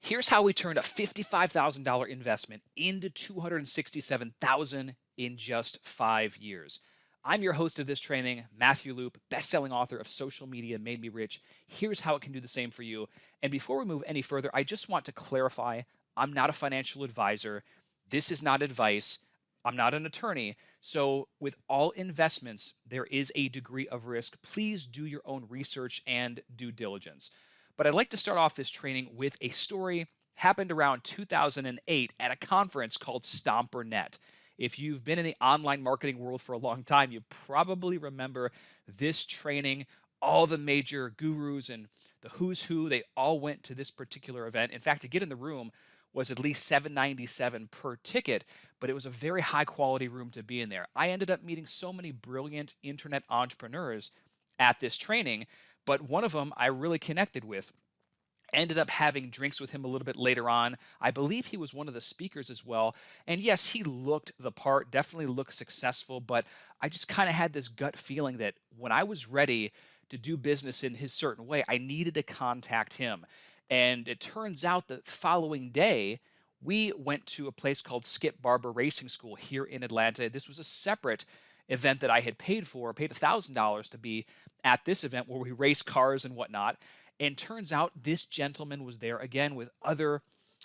Here's how we turned a $55,000 investment into $267,000 in just 5 years. I'm your host of this training, Matthew Loop, best-selling author of Social Media Made Me Rich. Here's how it can do the same for you. And before we move any further, I just want to clarify, I'm not a financial advisor. This is not advice. I'm not an attorney. So with all investments, there is a degree of risk. Please do your own research and due diligence. But I'd like to start off this training with a story happened around 2008 at a conference called StomperNet. If you've been in the online marketing world for a long time, you probably remember this training. All the major gurus and the who's who, they all went to this particular event. In fact, to get in the room was at least $797 per ticket, but it was a very high quality room to be in there. I ended up meeting so many brilliant internet entrepreneurs at this training, but one of them I really connected with. Ended up having drinks with him a little bit later on. I believe he was one of the speakers as well. And yes, he looked the part, definitely looked successful, but I just kind of had this gut feeling that when I was ready to do business in his certain way, I needed to contact him. And it turns out the following day, we went to a place called Skip Barber Racing School here in Atlanta. This was a separate event that I had paid for, paid $1,000 to be at this event where we race cars and whatnot. And turns out this gentleman was there again with other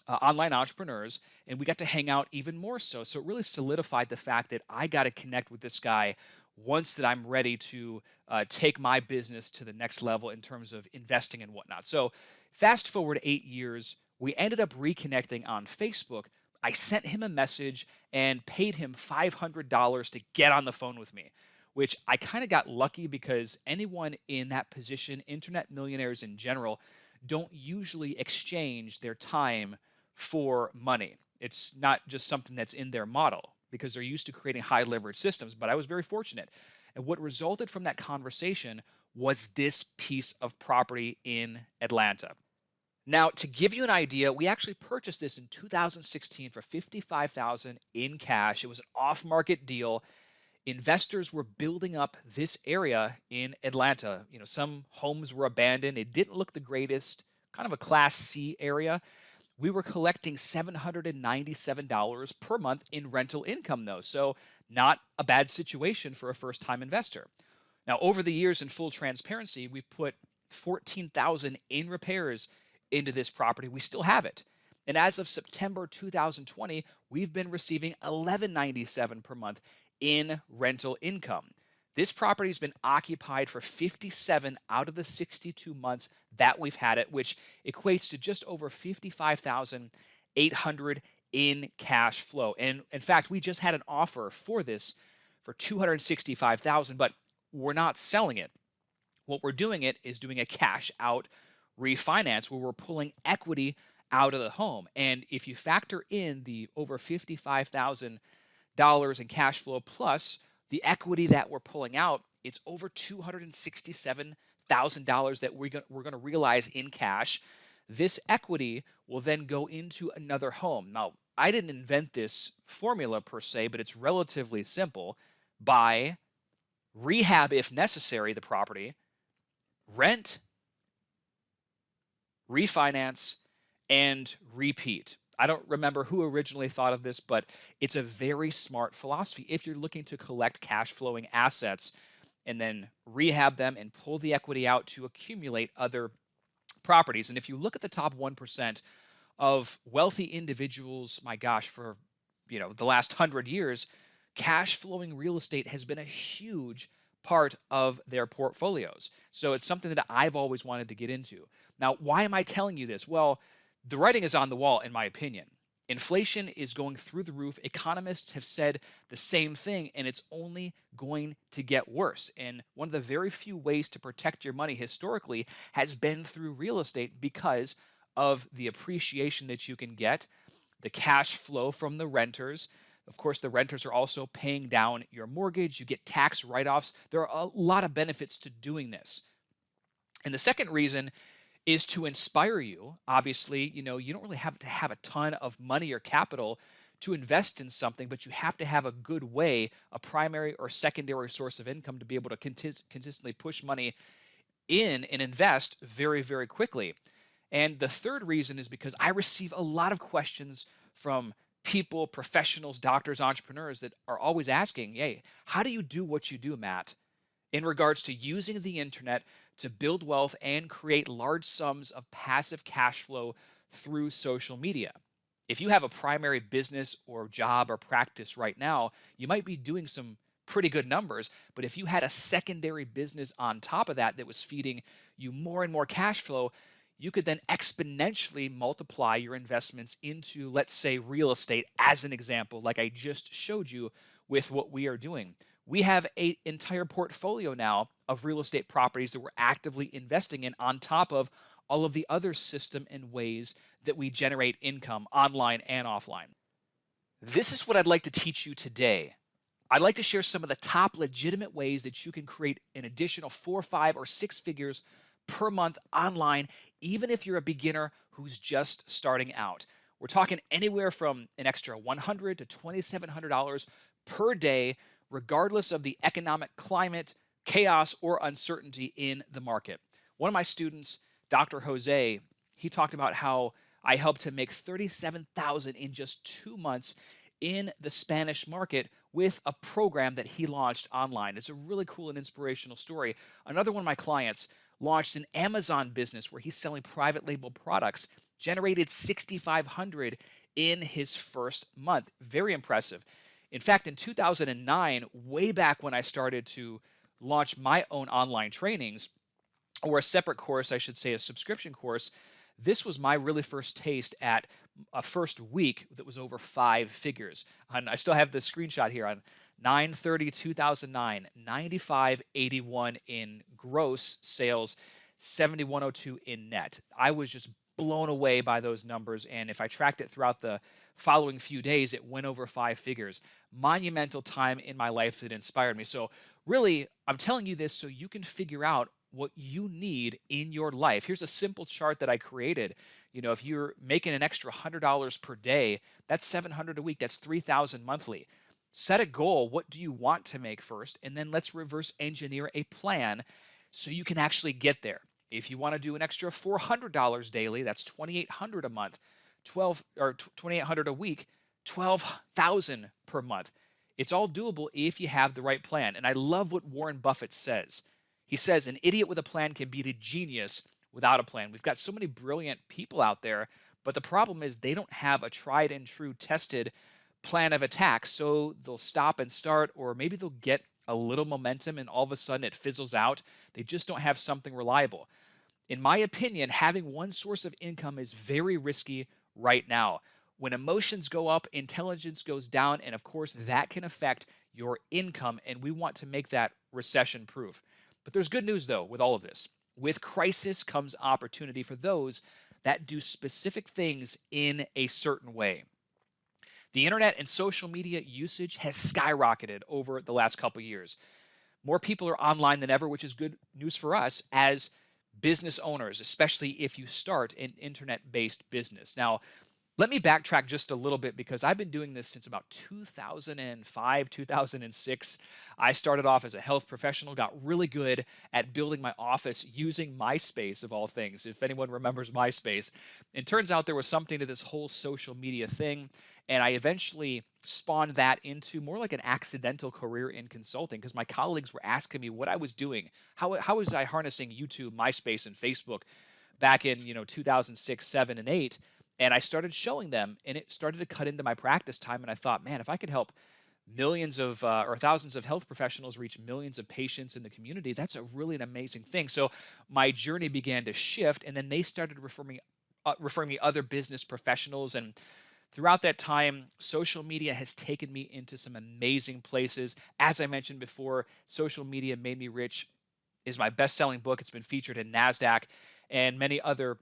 online entrepreneurs, and we got to hang out even more so. So it really solidified the fact that I got to connect with this guy once that I'm ready to take my business to the next level in terms of investing and whatnot. So fast forward 8 years, we ended up reconnecting on Facebook. I sent him a message and paid him $500 to get on the phone with me, which I kind of got lucky because anyone in that position, internet millionaires in general, don't usually exchange their time for money. It's not just something that's in their model because they're used to creating high leverage systems, but I was very fortunate. And what resulted from that conversation was this piece of property in Atlanta. Now, to give you an idea, we actually purchased this in 2016 for $55,000 in cash. It was an off-market deal. Investors were building up this area in Atlanta. You know, some homes were abandoned. It didn't look the greatest, kind of a Class C area. We were collecting $797 per month in rental income, though. So not a bad situation for a first-time investor. Now, over the years, in full transparency, we've put $14,000 in repairs into this property. We still have it. And as of September 2020, we've been receiving $1197 per month in rental income. This property has been occupied for 57 out of the 62 months that we've had it, which equates to just over $55,800 in cash flow. And in fact, we just had an offer for this for $265,000, but we're not selling it. What we're doing it is doing a cash out refinance where we're pulling equity out of the home. And if you factor in the over $55,000 in cash flow plus the equity that we're pulling out, it's over $267,000 that we're going to realize in cash. This equity will then go into another home. Now, I didn't invent this formula per se, but it's relatively simple. Buy, rehab if necessary the property, rent, refinance, and repeat. I don't remember who originally thought of this, but it's a very smart philosophy if you're looking to collect cash flowing assets and then rehab them and pull the equity out to accumulate other properties. And if you look at the top 1% of wealthy individuals, my gosh, for the last 100 years, cash flowing real estate has been a huge part of their portfolios. So it's something that I've always wanted to get into. Now, why am I telling you this? Well, the writing is on the wall, in my opinion. Inflation is going through the roof. Economists have said the same thing, and it's only going to get worse. And one of the very few ways to protect your money historically has been through real estate because of the appreciation that you can get, the cash flow from the renters. Of course, the renters are also paying down your mortgage. You get tax write-offs. There are a lot of benefits to doing this. And the second reason is to inspire you. Obviously, you don't really have to have a ton of money or capital to invest in something, but you have to have a good way, a primary or secondary source of income to be able to consistently push money in and invest very, very quickly. And the third reason is because I receive a lot of questions from people, professionals, doctors, entrepreneurs that are always asking, hey, how do you do what you do, Matt, in regards to using the internet to build wealth and create large sums of passive cash flow through social media? If you have a primary business or job or practice right now, you might be doing some pretty good numbers. But if you had a secondary business on top of that that was feeding you more and more cash flow, you could then exponentially multiply your investments into, let's say, real estate, as an example, like I just showed you with what we are doing. We have an entire portfolio now of real estate properties that we're actively investing in on top of all of the other system and ways that we generate income online and offline. This is what I'd like to teach you today. I'd like to share some of the top legitimate ways that you can create an additional 4, 5, or 6 figures per month online, even if you're a beginner who's just starting out. We're talking anywhere from an extra $100 to $2,700 per day, regardless of the economic climate, chaos, or uncertainty in the market. One of my students, Dr. Jose, he talked about how I helped him make $37,000 in just 2 months in the Spanish market with a program that he launched online. It's a really cool and inspirational story. Another one of my clients launched an Amazon business where he's selling private label products, generated $6,500 in his first month. Very impressive. In fact, in 2009, way back when I started to launch my own online trainings, or a separate course, I should say, a subscription course, this was my really first taste at a first week that was over 5 figures. And I still have the screenshot here on 9/30/2009, 9581 in gross sales, 7102 in net. I was just blown away by those numbers, and if I tracked it throughout the following few days, it went over 5 figures. Monumental time in my life that inspired me. So really, I'm telling you this so you can figure out what you need in your life. Here's a simple chart that I created. If you're making an extra $100 per day, that's $700 a week. That's $3,000 monthly. Set a goal. What do you want to make first? And then let's reverse engineer a plan so you can actually get there. If you want to do an extra $400 daily, that's $2,800 a month, 2,800 a week, 12,000 per month. It's all doable if you have the right plan. And I love what Warren Buffett says. He says, an idiot with a plan can beat a genius without a plan. We've got so many brilliant people out there, but the problem is they don't have a tried and true tested plan of attack. So they'll stop and start, or maybe they'll get a little momentum and all of a sudden it fizzles out. They just don't have something reliable. In my opinion, having one source of income is very risky right now. When emotions go up, intelligence goes down, and of course that can affect your income, and we want to make that recession proof. But there's good news though with all of this. With crisis comes opportunity for those that do specific things in a certain way. The internet and social media usage has skyrocketed over the last couple years. More people are online than ever, which is good news for us as business owners, especially if you start an internet-based business. Now, let me backtrack just a little bit because I've been doing this since about 2005, 2006. I started off as a health professional, got really good at building my office using MySpace, of all things, if anyone remembers MySpace. It turns out there was something to this whole social media thing, and I eventually spawned that into more like an accidental career in consulting because my colleagues were asking me what I was doing. How was I harnessing YouTube, MySpace, and Facebook back in 2006, 7, and 8? And I started showing them, and it started to cut into my practice time. And I thought, man, if I could help millions of or thousands of health professionals reach millions of patients in the community, that's a really an amazing thing. So my journey began to shift, and then they started referring me other business professionals. And throughout that time, social media has taken me into some amazing places. As I mentioned before, Social Media Made Me Rich is my best-selling book. It's been featured in NASDAQ and many other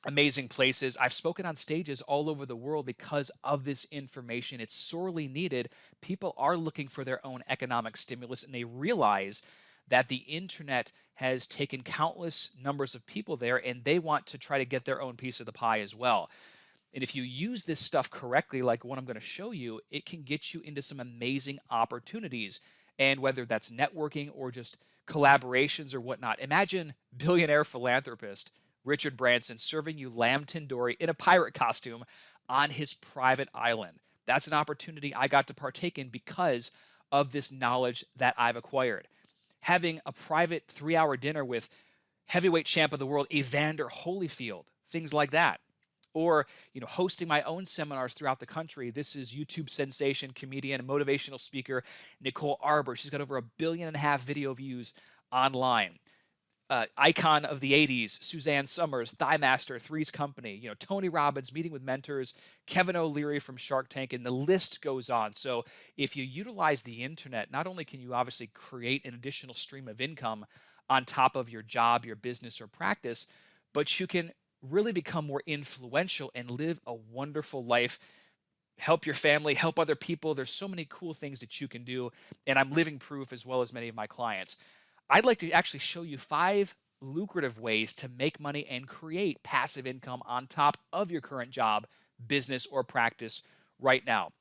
amazing places. I've spoken on stages all over the world because of this information. It's sorely needed. People are looking for their own economic stimulus, and they realize that the internet has taken countless numbers of people there, and they want to try to get their own piece of the pie as well. And if you use this stuff correctly, like what I'm going to show you, it can get you into some amazing opportunities. And whether that's networking or just collaborations or whatnot, imagine billionaire philanthropist Richard Branson serving you lamb tandoori in a pirate costume on his private island. That's an opportunity I got to partake in because of this knowledge that I've acquired. Having a private 3-hour dinner with heavyweight champ of the world Evander Holyfield, things like that. Or, hosting my own seminars throughout the country. This is YouTube sensation, comedian, and motivational speaker Nicole Arbor. She's got over 1.5 billion video views online. Icon of the 80s, Suzanne Summers, Thigh Master, Three's Company, Tony Robbins, Meeting with Mentors, Kevin O'Leary from Shark Tank, and the list goes on. So if you utilize the internet, not only can you obviously create an additional stream of income on top of your job, your business, or practice, but you can really become more influential and live a wonderful life, help your family, help other people. There's so many cool things that you can do, and I'm living proof as well as many of my clients. I'd like to actually show you 5 lucrative ways to make money and create passive income on top of your current job, business, or practice right now.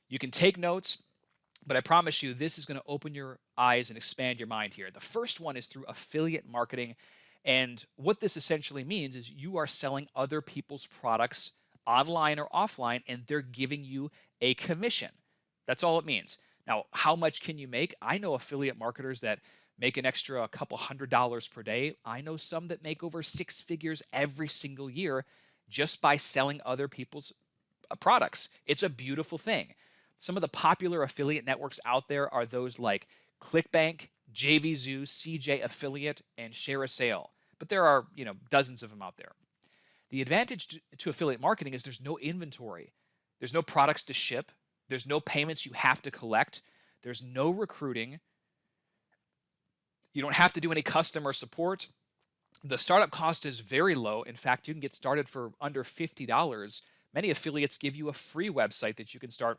You can take notes, but I promise you this is going to open your eyes and expand your mind here. The first one is through affiliate marketing. And what this essentially means is you are selling other people's products online or offline, and they're giving you a commission. That's all it means. Now, how much can you make? I know affiliate marketers that make an extra a couple $100s per day. I know some that make over 6 figures every single year just by selling other people's products. It's a beautiful thing. Some of the popular affiliate networks out there are those like ClickBank, JVZoo, CJ Affiliate, and Share a Sale. But there are, dozens of them out there. The advantage to affiliate marketing is there's no inventory. There's no products to ship. There's no payments you have to collect. There's no recruiting. You don't have to do any customer support. The startup cost is very low. In fact, you can get started for under $50. Many affiliates give you a free website that you can start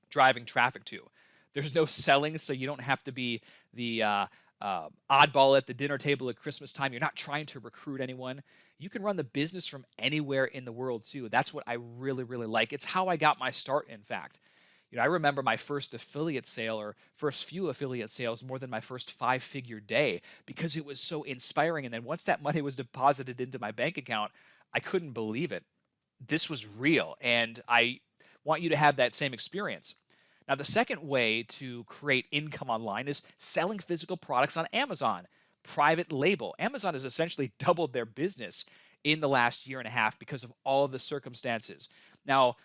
driving traffic to. There's no selling, so you don't have to be the oddball at the dinner table at Christmas time. You're not trying to recruit anyone. You can run the business from anywhere in the world, too. That's what I really, really like. It's how I got my start, in fact. I remember my first affiliate sale or first few affiliate sales more than my first 5-figure day because it was so inspiring. And then once that money was deposited into my bank account, I couldn't believe it. This was real, and I want you to have that same experience. Now, the second way to create income online is selling physical products on Amazon, private label. Amazon has essentially doubled their business in the last year and a half because of all of the circumstances. Now,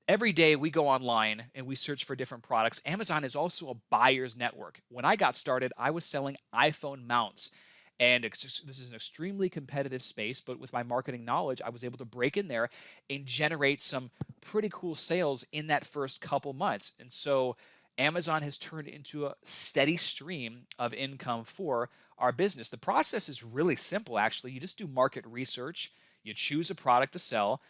every day we go online and we search for different products. Amazon is also a buyer's network. When I got started, I was selling iPhone mounts. And this is an extremely competitive space, but with my marketing knowledge, I was able to break in there and generate some pretty cool sales in that first couple months. And so Amazon has turned into a steady stream of income for our business. The process is really simple, actually. You just do market research. You choose a product to sell.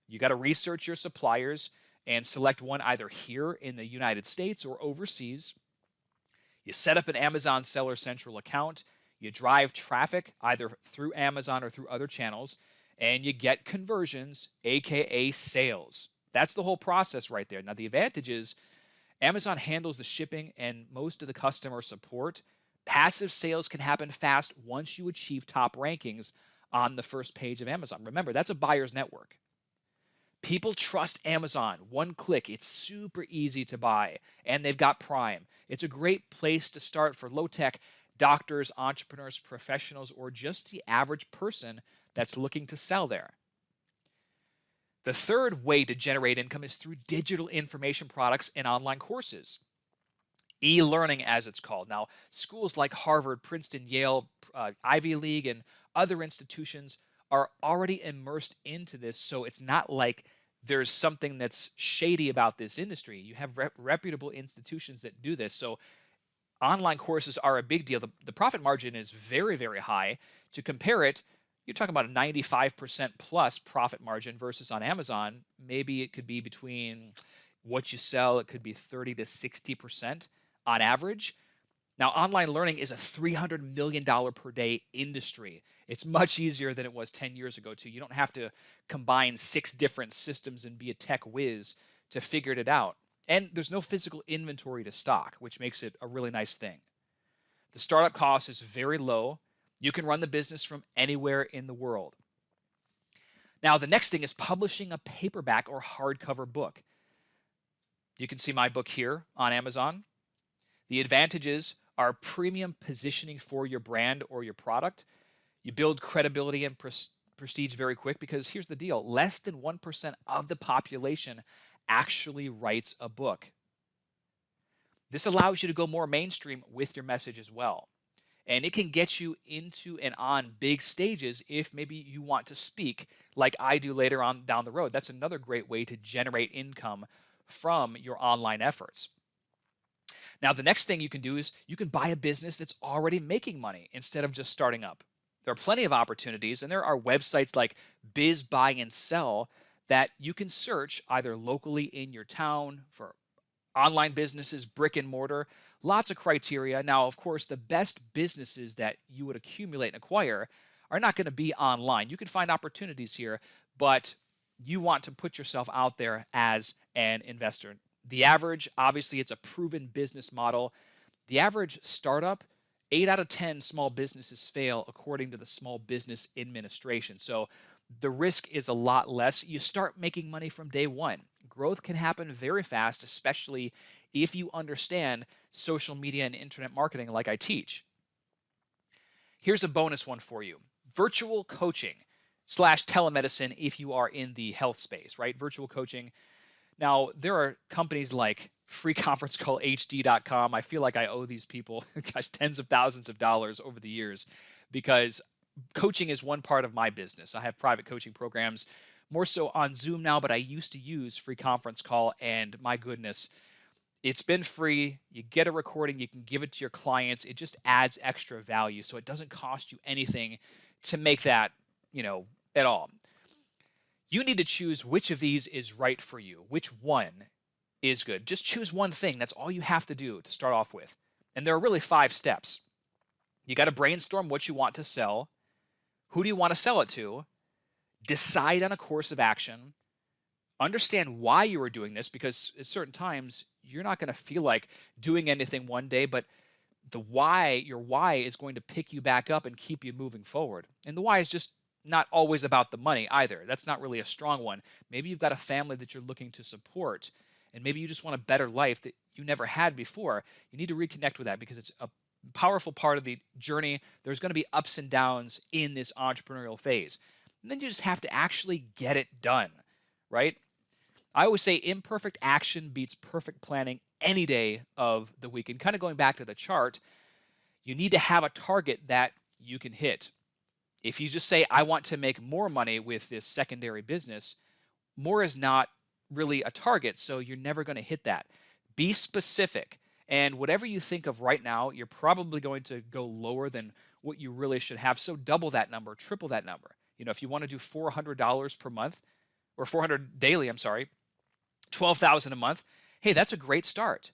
You got to research your suppliers and select one either here in the United States or overseas. You set up an Amazon Seller Central account. You drive traffic either through Amazon or through other channels, and you get conversions, aka sales. That's the whole process right there. Now, the advantage is Amazon handles the shipping and most of the customer support. Passive sales can happen fast once you achieve top rankings on the first page of Amazon. Remember, that's a buyer's network. People trust Amazon. One click. It's super easy to buy, and they've got Prime. It's a great place to start for low-tech doctors, entrepreneurs, professionals, or just the average person that's looking to sell there. The third way to generate income is through digital information products and online courses. E-learning, as it's called. Now, schools like Harvard, Princeton, Yale, Ivy League, and other institutions are already immersed into this, so it's not like there's something that's shady about this industry. You have reputable institutions that do this, so online courses are a big deal. The profit margin is very, very high. To compare it, you're talking about a 95% plus profit margin versus on Amazon. Maybe it could be between what you sell, it could be 30 to 60% on average. Now, online learning is a $300 million per day industry. It's much easier than it was 10 years ago, too. You don't have to combine 6 different systems and be a tech whiz to figure it out. And there's no physical inventory to stock, which makes it a really nice thing. The startup cost is very low. You can run the business from anywhere in the world. Now, the next thing is publishing a paperback or hardcover book. You can see my book here on Amazon. The advantages are premium positioning for your brand or your product. You build credibility and prestige very quick because here's the deal: less than 1% of the population actually writes a book. This allows you to go more mainstream with your message as well. And it can get you into and on big stages if maybe you want to speak like I do later on down the road. That's another great way to generate income from your online efforts. Now, the next thing you can do is you can buy a business that's already making money instead of just starting up. There are plenty of opportunities, and there are websites like Biz Buy and Sell that you can search either locally in your town for online businesses, brick and mortar, lots of criteria. Now, of course, the best businesses that you would accumulate and acquire are not going to be online. You can find opportunities here, but you want to put yourself out there as an investor. The average, obviously, it's a proven business model. The average startup, 8 out of 10 small businesses fail according to the Small Business Administration. So the risk is a lot less. You start making money from day one. Growth can happen very fast, especially if you understand social media and internet marketing like I teach. Here's a bonus one for you: virtual coaching / telemedicine if you are in the health space, right? Virtual coaching. Now, there are companies like freeconferencecallhd.com. I feel like I owe these people, guys, tens of thousands of dollars over the years because coaching is one part of my business. I have private coaching programs, more so on Zoom now, but I used to use Free Conference Call, and my goodness, it's been free. You get a recording, you can give it to your clients. It just adds extra value, so it doesn't cost you anything to make that, at all. You need to choose which of these is right for you, which one is good. Just choose one thing. That's all you have to do to start off with. And there are really 5 steps. You got to brainstorm what you want to sell. Who do you want to sell it to? Decide on a course of action. Understand why you are doing this, because at certain times you're not going to feel like doing anything one day, but your why is going to pick you back up and keep you moving forward. And the why is just not always about the money either. That's not really a strong one. Maybe you've got a family that you're looking to support, and maybe you just want a better life that you never had before. You need to reconnect with that because it's a powerful part of the journey. There's going to be ups and downs in this entrepreneurial phase. And then you just have to actually get it done, right? I always say imperfect action beats perfect planning any day of the week. And kind of going back to the chart, you need to have a target that you can hit. If you just say, I want to make more money with this secondary business, more is not really a target, so you're never going to hit that. Be specific. And whatever you think of right now, you're probably going to go lower than what you really should have. So double that number, triple that number. If you want to do $400 per month, or 400 daily, I'm sorry, 12,000 a month, hey, that's a great start.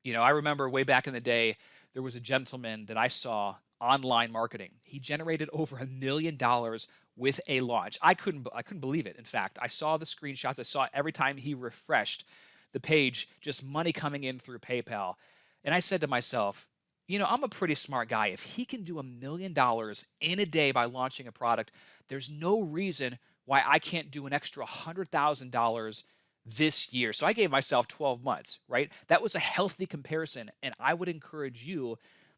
I remember way back in the day, there was a gentleman that I saw online marketing. He generated over $1 million with a launch. I couldn't believe it. In fact, I saw the screenshots. I saw every time he refreshed the page, just money coming in through PayPal. And I said to myself, I'm a pretty smart guy. If he can do $1 million in a day by launching a product, there's no reason why I can't do an extra $100,000 this year. So I gave myself 12 months, right? That was a healthy comparison. And I would encourage you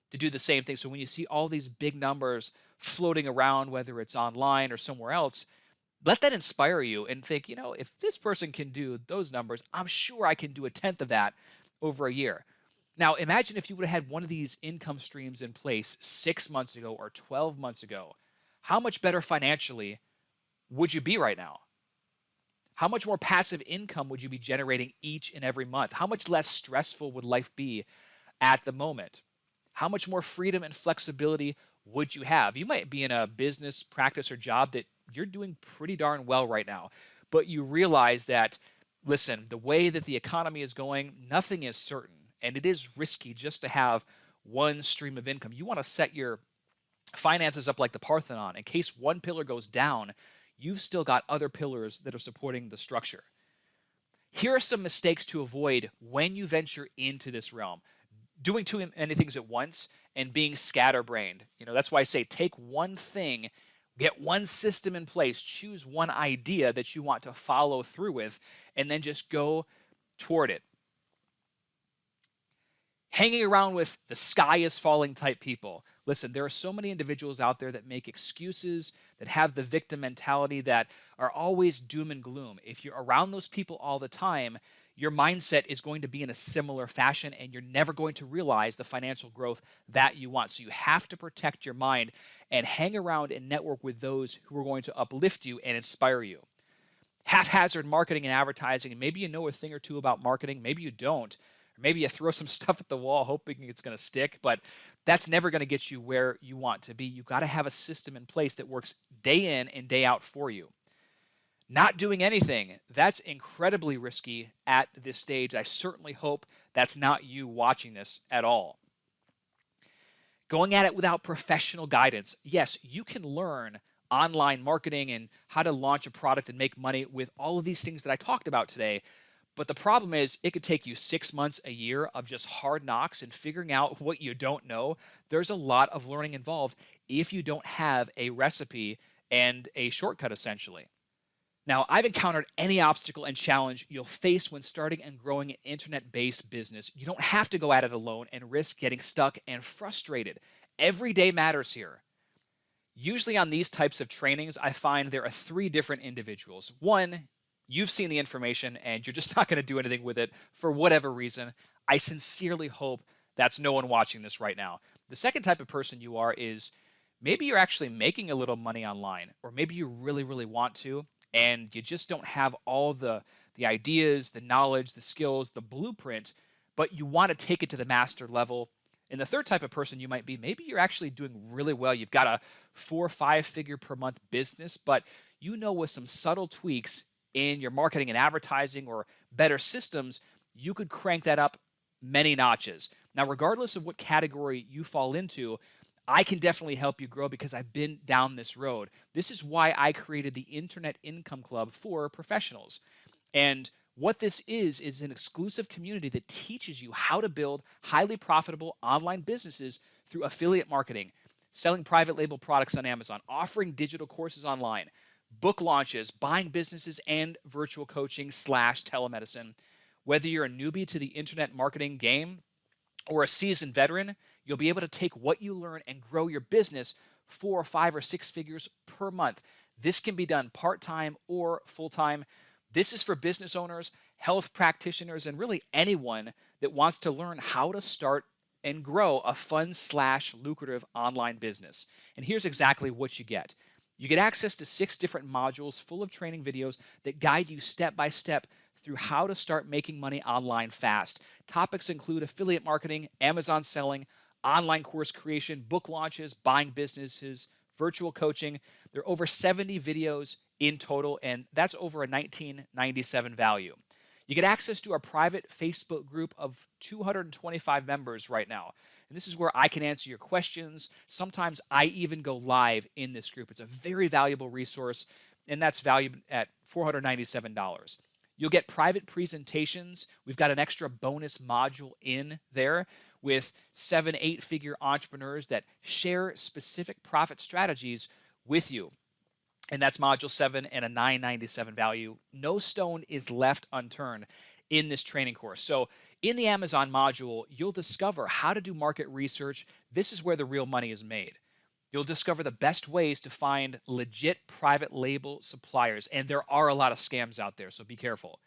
to do the same thing. So when you see all these big numbers floating around, whether it's online or somewhere else, let that inspire you and think, if this person can do those numbers, I'm sure I can do 1/10 of that over a year. Now, imagine if you would have had one of these income streams in place 6 months ago or 12 months ago. How much better financially would you be right now? How much more passive income would you be generating each and every month? How much less stressful would life be at the moment? How much more freedom and flexibility would you have? You might be in a business, practice, or job that you're doing pretty darn well right now, but you realize that, listen, the way that the economy is going, nothing is certain, and it is risky just to have one stream of income. You want to set your finances up like the Parthenon. In case one pillar goes down, you've still got other pillars that are supporting the structure. Here are some mistakes to avoid when you venture into this realm. Doing too many things at once and being scatterbrained. That's why I say take one thing Get one system in place, choose one idea that you want to follow through with, and then just go toward it. Hanging around with the sky is falling type people. Listen, there are so many individuals out there that make excuses, that have the victim mentality, that are always doom and gloom. If you're around those people all the time, your mindset is going to be in a similar fashion and you're never going to realize the financial growth that you want. So you have to protect your mind and hang around and network with those who are going to uplift you and inspire you. Haphazard marketing and advertising, and maybe you know a thing or two about marketing, maybe you don't. Or maybe you throw some stuff at the wall hoping it's going to stick, but that's never going to get you where you want to be. You got to have a system in place that works day in and day out for you. Not doing anything, that's incredibly risky at this stage. I certainly hope that's not you watching this at all. Going at it without professional guidance. Yes, you can learn online marketing and how to launch a product and make money with all of these things that I talked about today. But the problem is, it could take you 6 months, a year of just hard knocks and figuring out what you don't know. There's a lot of learning involved if you don't have a recipe and a shortcut, essentially. Now, I've encountered any obstacle and challenge you'll face when starting and growing an internet-based business. You don't have to go at it alone and risk getting stuck and frustrated. Every day matters here. Usually on these types of trainings, I find there are 3 different individuals. One, you've seen the information and you're just not going to do anything with it for whatever reason. I sincerely hope that's no one watching this right now. The second type of person you are is maybe you're actually making a little money online, or maybe you really, really want to, and you just don't have all the ideas, the knowledge, the skills, the blueprint, but you want to take it to the master level. And the third type of person you might be, maybe you're actually doing really well. You've got a 4 or 5 figure per month business, but you know with some subtle tweaks in your marketing and advertising or better systems, you could crank that up many notches. Now, regardless of what category you fall into, I can definitely help you grow because I've been down this road. This is why I created the Internet Income Club for professionals. And what this is an exclusive community that teaches you how to build highly profitable online businesses through affiliate marketing, selling private label products on Amazon, offering digital courses online, book launches, buying businesses, and virtual coaching / telemedicine. Whether you're a newbie to the internet marketing game or a seasoned veteran, you'll be able to take what you learn and grow your business 4 or 5 or 6 figures per month. This can be done part-time or full-time. This is for business owners, health practitioners, and really anyone that wants to learn how to start and grow a fun / lucrative online business. And here's exactly what you get. You get access to 6 different modules full of training videos that guide you step by step through how to start making money online fast. Topics include affiliate marketing, Amazon selling, online course creation, book launches, buying businesses, virtual coaching. There are over 70 videos in total, and that's over a $19.97 value. You get access to our private Facebook group of 225 members right now. And this is where I can answer your questions. Sometimes I even go live in this group. It's a very valuable resource, and that's valued at $497. You'll get private presentations. We've got an extra bonus module in there with 7 / 8 figure entrepreneurs that share specific profit strategies with you. And that's module 7 and a $9.97 value. No stone is left unturned in this training course. So in the Amazon module, you'll discover how to do market research. This is where the real money is made. You'll discover the best ways to find legit private label suppliers. And there are a lot of scams out there, so be careful.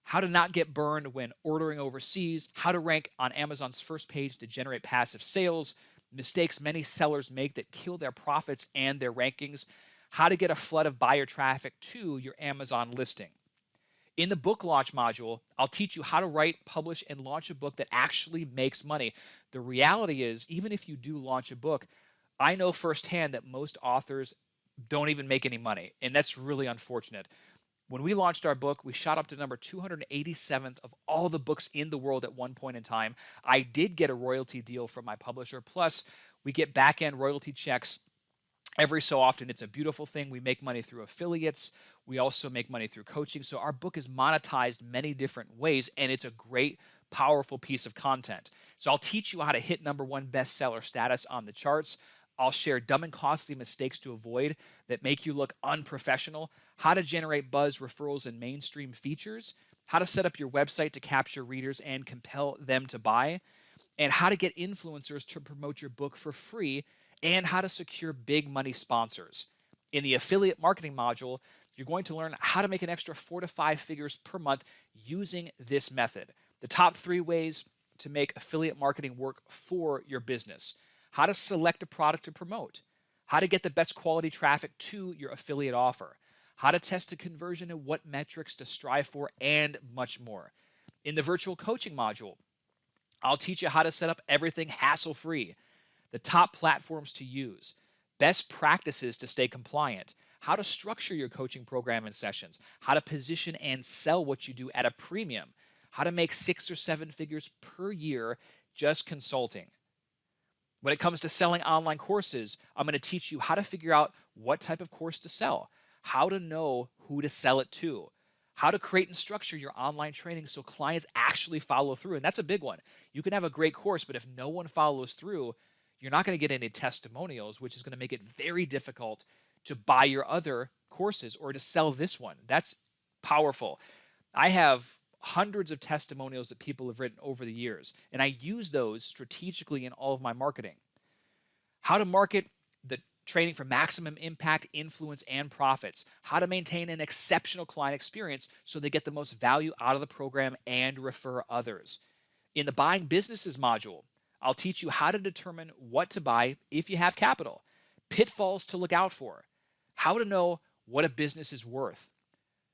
How to not get burned when ordering overseas, how to rank on Amazon's first page to generate passive sales, mistakes many sellers make that kill their profits and their rankings, how to get a flood of buyer traffic to your Amazon listing. In the book launch module, I'll teach you how to write, publish, and launch a book that actually makes money. The reality is, even if you do launch a book, I know firsthand that most authors don't even make any money, and that's really unfortunate. When we launched our book, we shot up to number 287th of all the books in the world at one point in time. I did get a royalty deal from my publisher, plus we get back-end royalty checks every so often. It's a beautiful thing. We make money through affiliates. We also make money through coaching. So our book is monetized many different ways, and it's a great, powerful piece of content. So I'll teach you how to hit #1 bestseller status on the charts. I'll share dumb and costly mistakes to avoid that make you look unprofessional, how to generate buzz, referrals, and mainstream features, how to set up your website to capture readers and compel them to buy, and how to get influencers to promote your book for free, and how to secure big money sponsors. In the affiliate marketing module, you're going to learn how to make an extra 4 to 5 figures per month using this method. The top 3 ways to make affiliate marketing work for your business, how to select a product to promote, how to get the best quality traffic to your affiliate offer, how to test the conversion and what metrics to strive for, and much more. In the virtual coaching module, I'll teach you how to set up everything hassle-free, the top platforms to use, best practices to stay compliant, how to structure your coaching program and sessions, how to position and sell what you do at a premium, how to make 6 or 7 figures per year just consulting. When it comes to selling online courses, I'm going to teach you how to figure out what type of course to sell, how to know who to sell it to, how to create and structure your online training so clients actually follow through. And that's a big one. You can have a great course, but if no one follows through, you're not going to get any testimonials, which is going to make it very difficult to buy your other courses or to sell this one. That's powerful. I have hundreds of testimonials that people have written over the years, and I use those strategically in all of my marketing. How to market the training for maximum impact, influence, and profits. How to maintain an exceptional client experience so they get the most value out of the program and refer others. In the buying businesses module, I'll teach you how to determine what to buy if you have capital, pitfalls to look out for, how to know what a business is worth,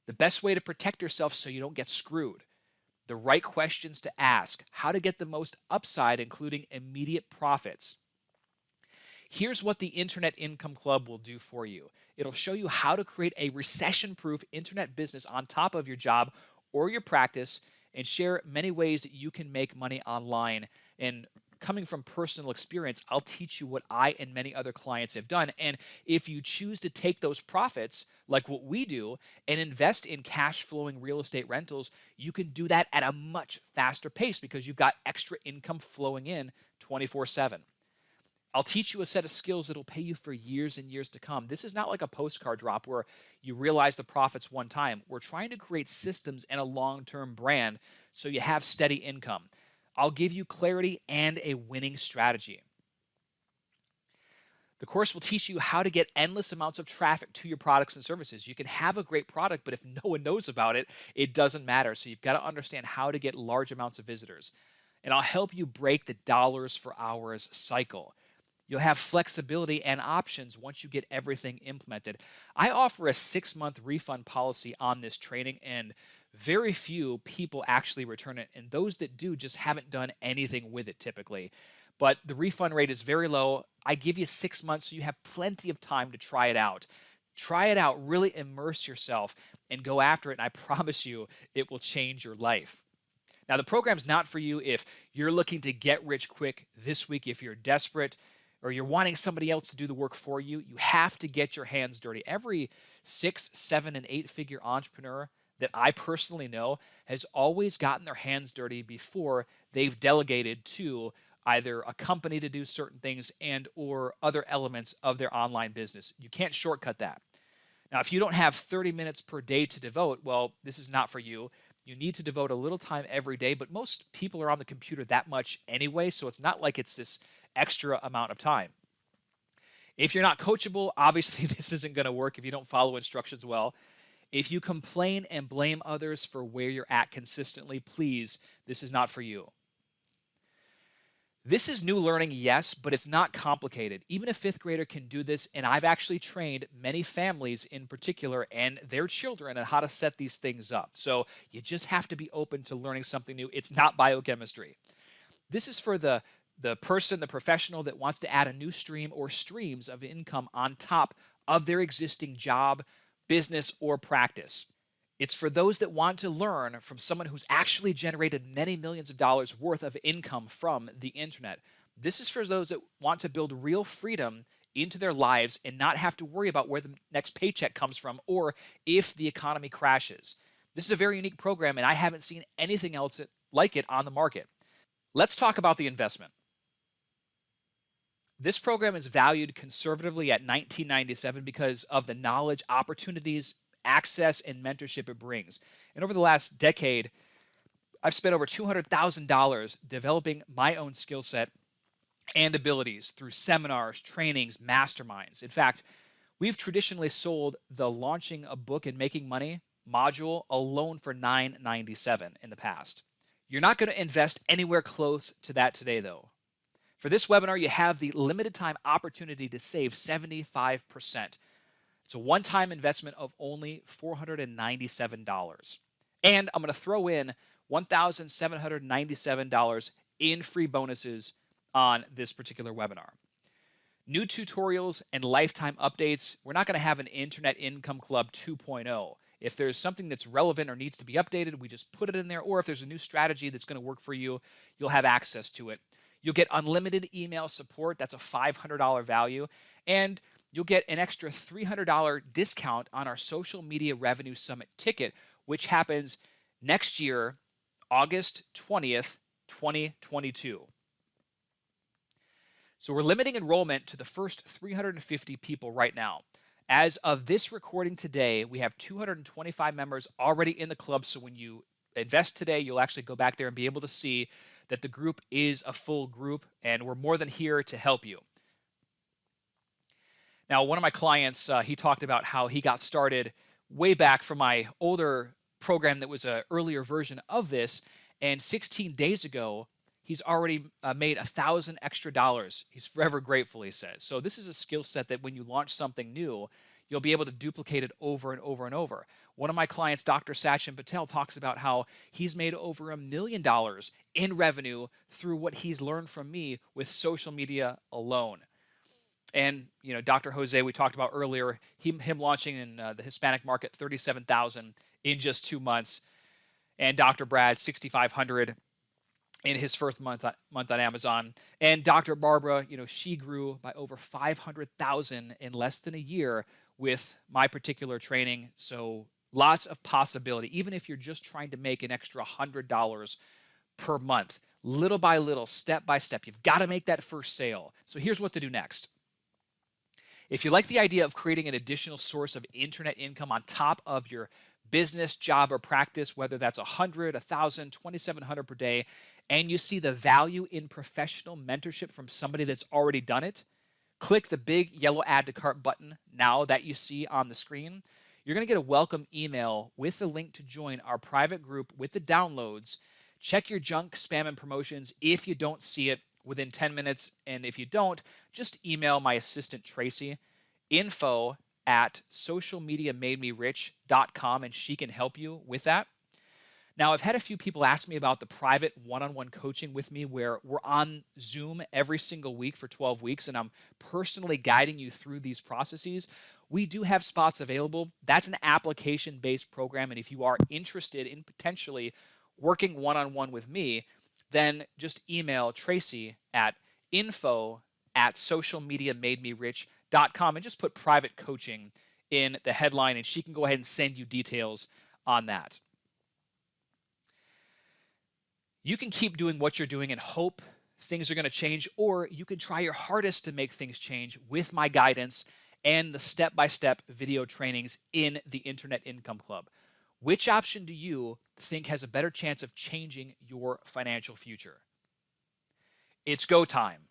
the best way to protect yourself so you don't get screwed, the right questions to ask, how to get the most upside, including immediate profits. Here's what the Internet Income Club will do for you. It'll show you how to create a recession-proof internet business on top of your job or your practice and share many ways that you can make money online. And coming from personal experience, I'll teach you what I and many other clients have done. And if you choose to take those profits, like what we do, and invest in cash flowing real estate rentals, you can do that at a much faster pace because you've got extra income flowing in 24/7. I'll teach you a set of skills that'll pay you for years and years to come. This is not like a postcard drop where you realize the profits one time. We're trying to create systems and a long-term brand so you have steady income. I'll give you clarity and a winning strategy. The course will teach you how to get endless amounts of traffic to your products and services. You can have a great product, but if no one knows about it, it doesn't matter. So you've got to understand how to get large amounts of visitors. And I'll help you break the dollars for hours cycle. You'll have flexibility and options once you get everything implemented. I offer a 6-month refund policy on this training, and very few people actually return it. And those that do just haven't done anything with it typically. But the refund rate is very low. I give you 6 months so you have plenty of time to try it out. Try it out, really immerse yourself, and go after it. And I promise you, it will change your life. Now, the program's not for you if you're looking to get rich quick this week, if you're desperate, or you're wanting somebody else to do the work for you. You have to get your hands dirty. Every 6, 7, and 8-figure entrepreneur that I personally know has always gotten their hands dirty before they've delegated to either a company to do certain things and or other elements of their online business. You can't shortcut that. Now, if you don't have 30 minutes per day to devote, well, this is not for you. You need to devote a little time every day, but most people are on the computer that much anyway, so it's not like it's this extra amount of time. If you're not coachable, obviously this isn't going to work if you don't follow instructions well. If you complain and blame others for where you're at consistently, please, this is not for you. This is new learning, yes, but it's not complicated. Even a 5th grader can do this, and I've actually trained many families in particular and their children on how to set these things up. So you just have to be open to learning something new. It's not biochemistry. This is for the person, the professional that wants to add a new stream or streams of income on top of their existing job, business, or practice. It's for those that want to learn from someone who's actually generated many millions of dollars worth of income from the internet. This is for those that want to build real freedom into their lives and not have to worry about where the next paycheck comes from or if the economy crashes. This is a very unique program, and I haven't seen anything else like it on the market. Let's talk about the investment. This program is valued conservatively at $19.97 because of the knowledge, opportunities, access, and mentorship it brings. And over the last decade, I've spent over $200,000 developing my own skill set and abilities through seminars, trainings, masterminds. In fact, we've traditionally sold the launching a book and making money module alone for $9.97 in the past. You're not going to invest anywhere close to that today, though. For this webinar, you have the limited time opportunity to save 75%. It's a one-time investment of only $497. And I'm going to throw in $1,797 in free bonuses on this particular webinar. New tutorials and lifetime updates. We're not going to have an Internet Income Club 2.0. If there's something that's relevant or needs to be updated, we just put it in there. Or if there's a new strategy that's going to work for you, you'll have access to it. You'll get unlimited email support. That's a $500 value. And you'll get an extra $300 discount on our Social Media Revenue Summit ticket, which happens next year, August 20th, 2022. So we're limiting enrollment to the first 350 people right now. As of this recording today, we have 225 members already in the club. So when you invest today, you'll actually go back there and be able to see that the group is a full group, and we're more than here to help you. Now, one of my clients, he talked about how he got started way back from my older program that was an earlier version of this, and 16 days ago, he's already made $1,000 extra. He's forever grateful, he says. So this is a skill set that when you launch something new, you'll be able to duplicate it over and over and over. One of my clients, Dr. Sachin Patel, talks about how he's made over $1 million in revenue through what he's learned from me with social media alone. And, you know, Dr. Jose, we talked about earlier, him launching in the Hispanic market, 37,000 in just 2 months. And Dr. Brad, 6,500 in his first month on Amazon. And Dr. Barbara, you know, she grew by over 500,000 in less than a year with my particular training. So lots of possibility, even if you're just trying to make an extra $100 per month, little by little, step by step. You've got to make that first sale. So here's what to do next. If you like the idea of creating an additional source of internet income on top of your business, job, or practice, whether that's 100, 1,000, 2,700 per day, and you see the value in professional mentorship from somebody that's already done it, click the big yellow add to cart button now that you see on the screen. You're going to get a welcome email with the link to join our private group with the downloads. Check your junk, spam, and promotions if you don't see it within 10 minutes. And if you don't, just email my assistant, Tracy, info@socialmediamademerich.com, and she can help you with that. Now, I've had a few people ask me about the private one-on-one coaching with me where we're on Zoom every single week for 12 weeks, and I'm personally guiding you through these processes. We do have spots available. That's an application-based program, and if you are interested in potentially working one-on-one with me, then just email Tracy at info@socialmediamademerich.com and just put private coaching in the headline, and she can go ahead and send you details on that. You can keep doing what you're doing and hope things are going to change, or you can try your hardest to make things change with my guidance and the step-by-step video trainings in the Internet Income Club. Which option do you think has a better chance of changing your financial future? It's go time.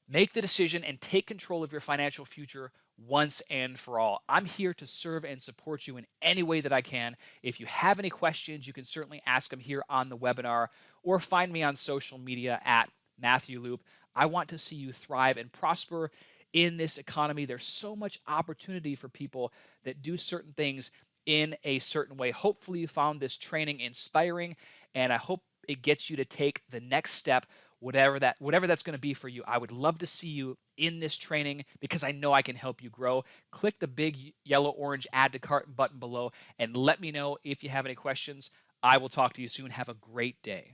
Make the decision and take control of your financial future once and for all. I'm here to serve and support you in any way that I can. If you have any questions, you can certainly ask them here on the webinar or find me on social media at Matthew Loop. I want to see you thrive and prosper in this economy. There's so much opportunity for people that do certain things in a certain way. Hopefully you found this training inspiring, and I hope it gets you to take the next step, whatever that's going to be for you. I would love to see you in this training because I know I can help you grow. Click the big yellow orange add to cart button below and let me know if you have any questions. I will talk to you soon. Have a great day.